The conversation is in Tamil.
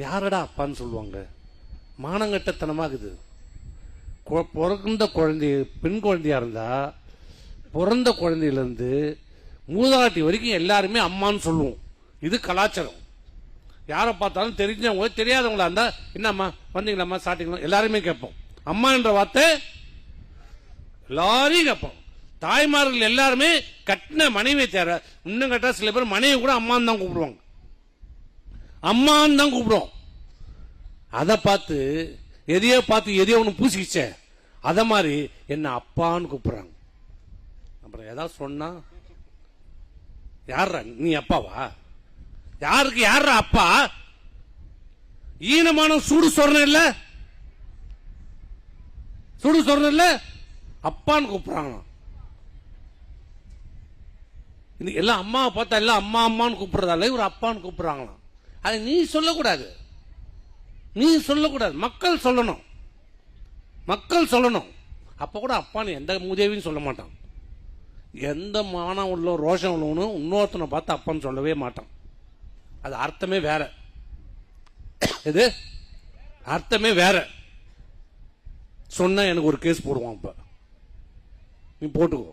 யாரடா அப்பான்னு சொல்லுவாங்க? மானங்கட்டத்தனமாகுது. பிறந்த குழந்தை பெண் குழந்தையா இருந்தா பிறந்த குழந்தையிலிருந்து மூதாட்டி வரைக்கும் எல்லாருமே அம்மான்னு சொல்லுவோம். இது கலாச்சாரம். யாரை பார்த்தாலும் தெரிஞ்சவங்க தெரியாதவங்களா இருந்தா என்னம்மா வந்தீங்களாம்மா சாப்பிட்டீங்களா எல்லாருமே கேட்போம். அம்மா என்ற வார்த்தை எல்லாரையும் கேட்போம். தாய்மார்கள் எல்லாருமே கட்டின மனைவியை தேர இன்னும் கேட்டா சில பேர் மனைவி கூட அம்மான்னு தான் கூப்பிடுவாங்க. அம்மான்னு தான் கூப்பிடுவோம். அதை பார்த்து எதையோ ஒன்று பூசிக்கிச்சே அத மாதிரி என்ன அப்பான்னு கூப்பிடுறாங்க. அப்புறம் ஏதாவது சொன்னா யாரா நீ அப்பாவா? யாருக்கு யாரா அப்பா? ஈனமான சூடு சொரணம் இல்ல, சூடு சொரணம் இல்ல, அப்பான்னு கூப்பிடுறாங்க. எல்லாம் அம்மாவை பார்த்தா எல்லாம் அம்மா அம்மான்னு கூப்பிடுறதால இவர் அப்பான்னு கூப்பிடுறாங்களாம். அது நீ சொல்லக்கூடாது, நீ சொல்லக்கூடாது, மக்கள் சொல்லணும், மக்கள் சொல்லணும். அப்ப கூட அப்பான்னு எந்த மூதேவியும் சொல்ல மாட்டான். எந்த மானம் உள்ள ரோஷம் உள்ளவனும் இன்னொருத்தனை பார்த்து அப்பான்னு சொல்லவே மாட்டான். அது அர்த்தமே வேற. இது அர்த்தமே வேற. சொன்னா எனக்கு ஒரு கேஸ் போடுவான். இப்ப நீ போட்டுக்கோ.